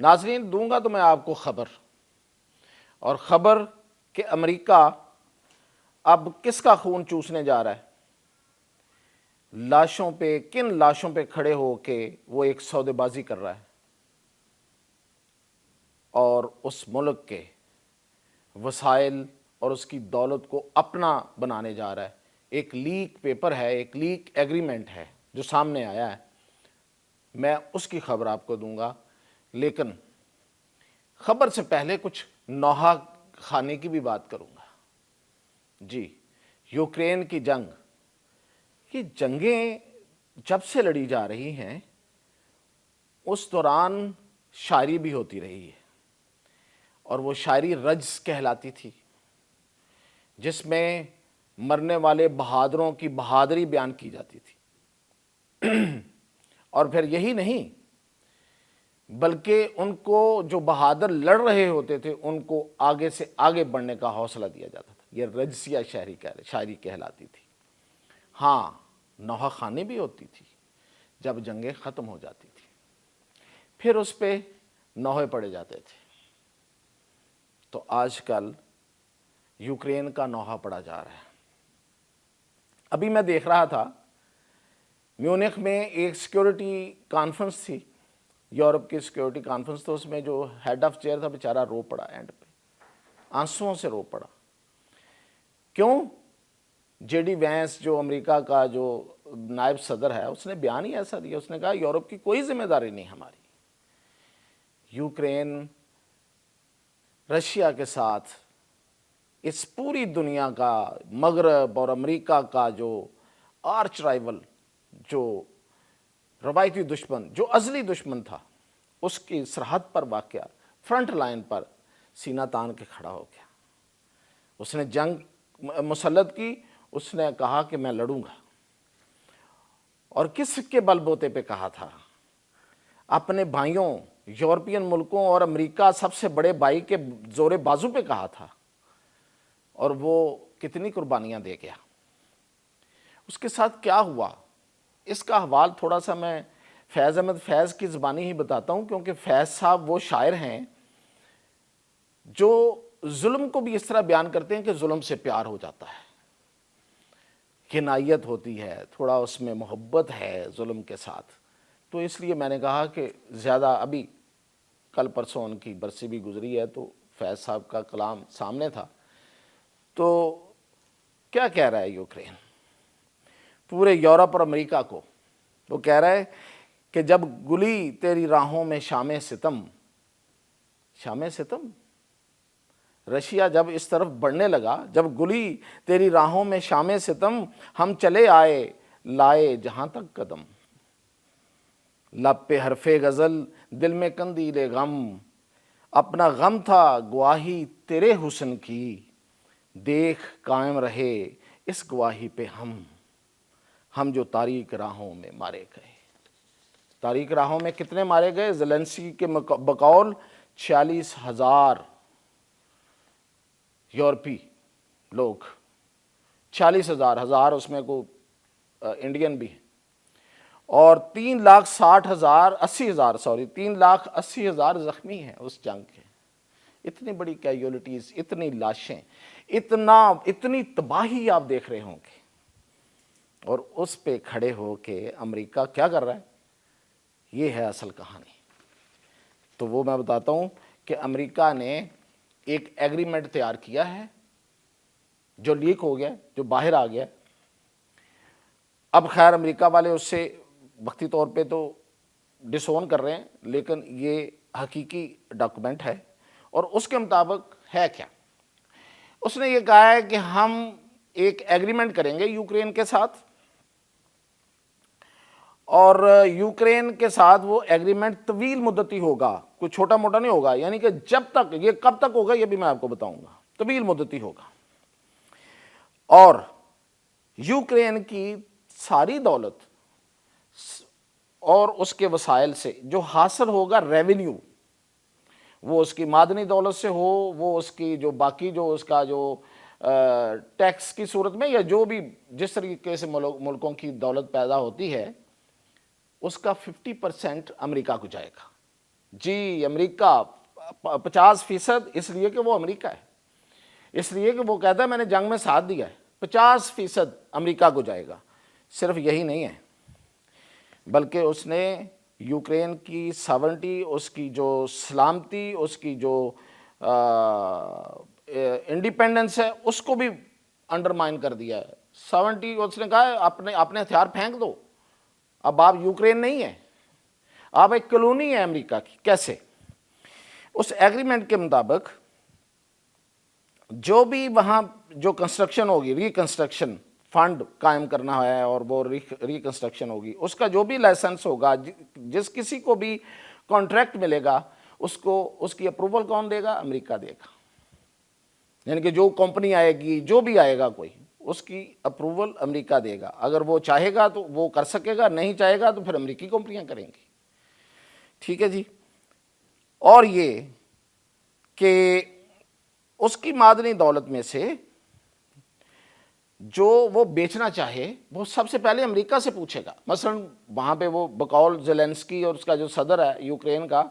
ناظرین، دوں گا تو میں آپ کو خبر، اور خبر کہ امریکہ اب کس کا خون چوسنے جا رہا ہے، لاشوں پہ، کن لاشوں پہ کھڑے ہو کے وہ ایک سودے بازی کر رہا ہے اور اس ملک کے وسائل اور اس کی دولت کو اپنا بنانے جا رہا ہے۔ ایک لیک پیپر ہے، ایک لیک ایگریمنٹ ہے جو سامنے آیا ہے، میں اس کی خبر آپ کو دوں گا، لیکن خبر سے پہلے کچھ نوحہ خانے کی بھی بات کروں گا۔ جی، یوکرین کی جنگ، یہ جنگیں جب سے لڑی جا رہی ہیں اس دوران شاعری بھی ہوتی رہی ہے، اور وہ شاعری رجز کہلاتی تھی، جس میں مرنے والے بہادروں کی بہادری بیان کی جاتی تھی۔ اور پھر یہی نہیں، بلکہ ان کو جو بہادر لڑ رہے ہوتے تھے ان کو آگے سے آگے بڑھنے کا حوصلہ دیا جاتا تھا۔ یہ رجزیہ شاعری کہلاتی تھی۔ ہاں، نوحہ خانی بھی ہوتی تھی جب جنگیں ختم ہو جاتی تھی، پھر اس پہ نوحے پڑے جاتے تھے۔ تو آج کل یوکرین کا نوحہ پڑا جا رہا ہے۔ ابھی میں دیکھ رہا تھا میونخ میں ایک سیکیورٹی کانفرنس تھی، یورپ کی سیکیورٹی کانفرنس، تو اس میں جو ہیڈ آف چیئر تھا بیچارہ رو پڑا، اینڈ پہ آنسوؤں سے رو پڑا۔ کیوں؟ جے ڈی وینس جو امریکہ کا جو نائب صدر ہے، اس نے بیان ہی ایسا دیا، اس نے کہا یورپ کی کوئی ذمہ داری نہیں ہماری۔ یوکرین رشیا کے ساتھ اس پوری دنیا کا، مغرب اور امریکہ کا جو آرچ رائیول، جو روایتی دشمن، جو ازلی دشمن تھا، اس کی سرحد پر واقع فرنٹ لائن پر سینہ تان کے کھڑا ہو گیا۔ اس نے جنگ مسلط کی، اس نے کہا کہ میں لڑوں گا، اور کس کے بل بوتے پہ کہا تھا؟ اپنے بھائیوں، یورپین ملکوں اور امریکہ سب سے بڑے بھائی کے زور بازو پہ کہا تھا، اور وہ کتنی قربانیاں دے گیا۔ اس کے ساتھ کیا ہوا، اس کا حوال تھوڑا سا میں فیض احمد فیض کی زبانی ہی بتاتا ہوں، کیونکہ فیض صاحب وہ شاعر ہیں جو ظلم کو بھی اس طرح بیان کرتے ہیں کہ ظلم سے پیار ہو جاتا ہے، کنایت ہوتی ہے، تھوڑا اس میں محبت ہے ظلم کے ساتھ۔ تو اس لیے میں نے کہا کہ زیادہ، ابھی کل پرسوں ان کی برسی بھی گزری ہے تو فیض صاحب کا کلام سامنے تھا۔ تو کیا کہہ رہا ہے یوکرین پورے یورپ اور امریکہ کو؟ وہ کہہ رہا ہے کہ جب گلی تیری راہوں میں شام ستم، شام ستم، رشیا جب اس طرف بڑھنے لگا، جب گلی تیری راہوں میں شام ستم، ہم چلے آئے لائے جہاں تک قدم، لب پہ حرف غزل دل میں قندیل غم، اپنا غم تھا گواہی تیرے حسن کی، دیکھ قائم رہے اس گواہی پہ ہم جو تاریک راہوں میں مارے گئے۔ تاریک راہوں میں کتنے مارے گئے؟ زیلنسکی کے بقول 46,000 یورپی لوگ، 46,000، ہزار اس میں کو انڈین بھی ہیں، اور 3,60,000 زخمی ہیں اس جنگ کے۔ اتنی بڑی کیجولیٹیز، اتنی لاشیں، اتنی تباہی آپ دیکھ رہے ہوں گے، اور اس پہ کھڑے ہو کے امریکہ کیا کر رہا ہے؟ یہ ہے اصل کہانی۔ تو وہ میں بتاتا ہوں کہ امریکہ نے ایک ایگریمنٹ تیار کیا ہے جو لیک ہو گیا، جو باہر آ گیا۔ اب خیر امریکہ والے اس سے وقتی طور پہ تو ڈس اون کر رہے ہیں، لیکن یہ حقیقی ڈاکومنٹ ہے، اور اس کے مطابق ہے کیا؟ اس نے یہ کہا ہے کہ ہم ایک ایگریمنٹ کریں گے یوکرین کے ساتھ، اور یوکرین کے ساتھ وہ ایگریمنٹ طویل مدتی ہوگا، کوئی چھوٹا موٹا نہیں ہوگا، یعنی کہ جب تک، یہ کب تک ہوگا یہ بھی میں آپ کو بتاؤں گا، طویل مدتی ہوگا، اور یوکرین کی ساری دولت اور اس کے وسائل سے جو حاصل ہوگا ریونیو، وہ اس کی معدنی دولت سے ہو، وہ اس کی جو باقی جو اس کا جو ٹیکس کی صورت میں، یا جو بھی جس طریقے سے ملکوں کی دولت پیدا ہوتی ہے، اس کا 50% امریکہ کو جائے گا، جی امریکہ 50% اس لیے کہ وہ امریکہ ہے، اس لیے کہ وہ کہتا ہے میں نے جنگ میں ساتھ دیا ہے، 50% امریکہ کو جائے گا۔ صرف یہی نہیں ہے بلکہ اس نے یوکرین کی ساورنٹی، اس کی جو سلامتی، اس کی جو انڈیپینڈنس ہے، اس کو بھی انڈرمائن کر دیا ہے۔ ساورنٹی اس نے کہا ہے اپنے ہتھیار پھینک دو، اب آپ یوکرین نہیں ہیں، آپ ایک کالونی ہے امریکہ کی۔ کیسے؟ اس ایگریمنٹ کے مطابق جو بھی وہاں جو کنسٹرکشن ہوگی، ریکنسٹرکشن فنڈ قائم کرنا ہے اور وہ ریکنسٹرکشن ہوگی، اس کا جو بھی لائسنس ہوگا، جس کسی کو بھی کانٹریکٹ ملے گا، اس کو اس کی اپروول کون دے گا؟ امریکہ دے گا۔ یعنی کہ جو کمپنی آئے گی، جو بھی آئے گا کوئی، اس کی اپروول امریکہ دے گا۔ اگر وہ چاہے گا تو وہ کر سکے گا، نہیں چاہے گا تو پھر امریکی کمپنیاں کریں گی۔ ٹھیک ہے جی۔ اور یہ کہ اس کی معدنی دولت میں سے جو وہ بیچنا چاہے وہ سب سے پہلے امریکہ سے پوچھے گا۔ مثلا وہاں پہ وہ بقول زیلنسکی اور اس کا جو صدر ہے یوکرین کا،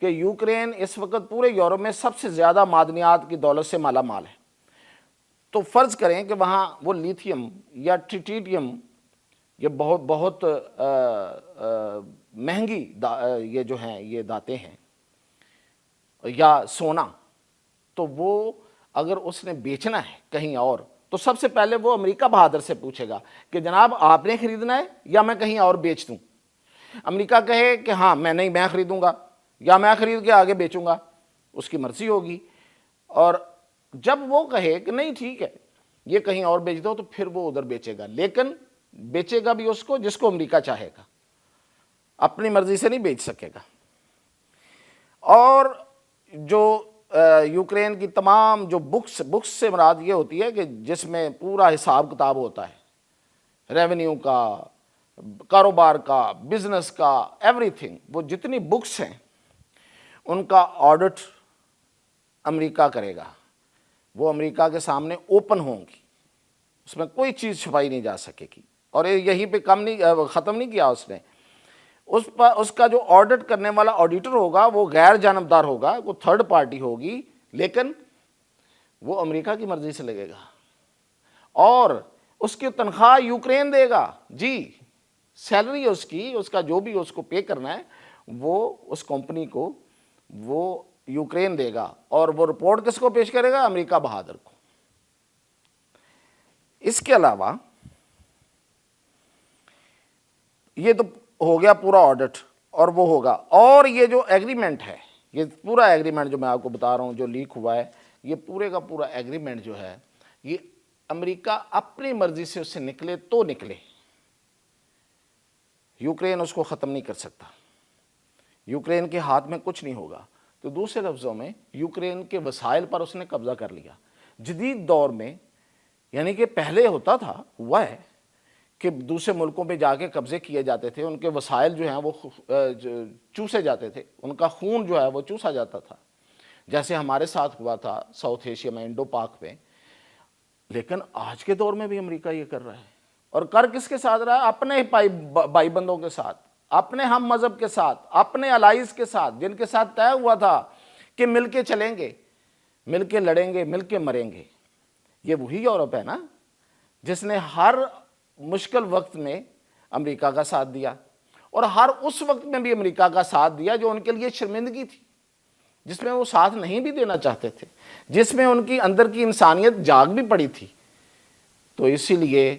کہ یوکرین اس وقت پورے یورپ میں سب سے زیادہ معدنیات کی دولت سے مالا مال ہے، تو فرض کریں کہ وہاں وہ لیتھیم یا ٹریٹیم، یہ بہت مہنگی یہ جو ہیں یہ دھاتیں ہیں، یا سونا، تو وہ اگر اس نے بیچنا ہے کہیں اور تو سب سے پہلے وہ امریکہ بہادر سے پوچھے گا کہ جناب آپ نے خریدنا ہے یا میں کہیں اور بیچ دوں؟ امریکہ کہے کہ ہاں میں خریدوں گا یا میں خرید کے آگے بیچوں گا، اس کی مرضی ہوگی۔ اور جب وہ کہے کہ نہیں ٹھیک ہے یہ کہیں اور بیچ دو، تو پھر وہ ادھر بیچے گا، لیکن بیچے گا بھی اس کو جس کو امریکہ چاہے گا، اپنی مرضی سے نہیں بیچ سکے گا۔ اور جو یوکرین کی تمام جو بکس سے مراد یہ ہوتی ہے کہ جس میں پورا حساب کتاب ہوتا ہے، ریونیو کا، کاروبار کا، بزنس کا، ایوری تھنگ، وہ جتنی بکس ہیں ان کا آڈٹ امریکہ کرے گا، وہ امریکہ کے سامنے اوپن ہوں گی، اس میں کوئی چیز چھپائی نہیں جا سکے گی۔ اور یہیں پہ ختم نہیں کیا اس نے، اس کا جو آڈٹ کرنے والا آڈیٹر ہوگا وہ غیر جانبدار ہوگا، وہ تھرڈ پارٹی ہوگی، لیکن وہ امریکہ کی مرضی سے لگے گا، اور اس کی تنخواہ یوکرین دے گا۔ جی سیلری اس کا جو بھی اس کو پے کرنا ہے وہ اس کمپنی کو وہ یوکرین دے گا، اور وہ رپورٹ کس کو پیش کرے گا؟ امریکہ بہادر کو۔ اس کے علاوہ یہ تو ہو گیا پورا آڈٹ، اور وہ ہوگا، اور یہ جو ایگریمنٹ ہے، یہ پورا ایگریمنٹ جو میں آپ کو بتا رہا ہوں جو لیک ہوا ہے، یہ پورے کا پورا ایگریمنٹ جو ہے یہ امریکہ اپنی مرضی سے اس سے نکلے تو نکلے، یوکرین اس کو ختم نہیں کر سکتا، یوکرین کے ہاتھ میں کچھ نہیں ہوگا۔ تو دوسرے لفظوں میں یوکرین کے وسائل پر اس نے قبضہ کر لیا۔ جدید دور میں، یعنی کہ پہلے ہوا ہے کہ دوسرے ملکوں پہ جا کے قبضے کیے جاتے تھے، ان کے وسائل جو ہیں وہ چوسے جاتے تھے، ان کا خون جو ہے وہ چوسا جاتا تھا، جیسے ہمارے ساتھ ہوا تھا ساؤتھ ایشیا میں، انڈو پاک میں۔ لیکن آج کے دور میں بھی امریکہ یہ کر رہا ہے، اور کر کس کے ساتھ رہا ہے؟ اپنے بھائی بندوں کے ساتھ، اپنے ہم مذہب کے ساتھ، اپنے الائز کے ساتھ، جن کے ساتھ طے ہوا تھا کہ مل کے چلیں گے، مل کے لڑیں گے، مل کے مریں گے۔ یہ وہی یورپ ہے نا جس نے ہر مشکل وقت میں امریکہ کا ساتھ دیا، اور ہر اس وقت میں بھی امریکہ کا ساتھ دیا جو ان کے لیے شرمندگی تھی، جس میں وہ ساتھ نہیں بھی دینا چاہتے تھے، جس میں ان کی اندر کی انسانیت جاگ بھی پڑی تھی۔ تو اسی لیے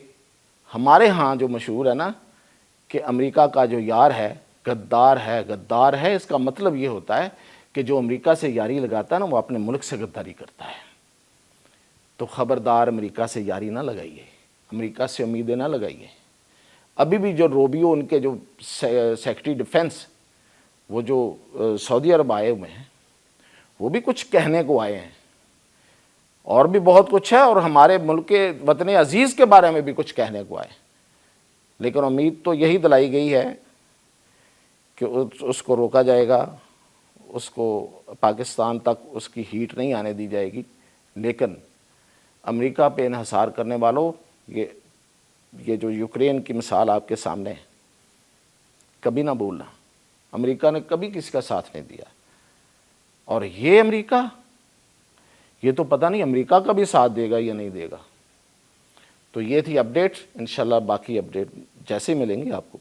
ہمارے ہاں جو مشہور ہے نا کہ امریکہ کا جو یار ہے غدار ہے، غدار ہے، اس کا مطلب یہ ہوتا ہے کہ جو امریکہ سے یاری لگاتا ہے نا وہ اپنے ملک سے غداری کرتا ہے۔ تو خبردار امریکہ سے یاری نہ لگائیے، امریکہ سے امیدیں نہ لگائیے۔ ابھی بھی جو روبیو ان کے جو سیکرٹری ڈیفنس وہ جو سعودی عرب آئے ہوئے ہیں، وہ بھی کچھ کہنے کو آئے ہیں، اور بھی بہت کچھ ہے، اور ہمارے ملک کے وطن عزیز کے بارے میں بھی کچھ کہنے کو آئے، لیکن امید تو یہی دلائی گئی ہے کہ اس کو روکا جائے گا، اس کو پاکستان تک اس کی ہیٹ نہیں آنے دی جائے گی۔ لیکن امریکہ پہ انحصار کرنے والوں، یہ جو یوکرین کی مثال آپ کے سامنے ہے، کبھی نہ بھولنا، امریکہ نے کبھی کسی کا ساتھ نہیں دیا، اور یہ امریکہ، یہ تو پتہ نہیں امریکہ کا بھی ساتھ دے گا یا نہیں دے گا۔ تو یہ تھی اپڈیٹ، انشاءاللہ باقی اپڈیٹ جیسے ملیں گے آپ کو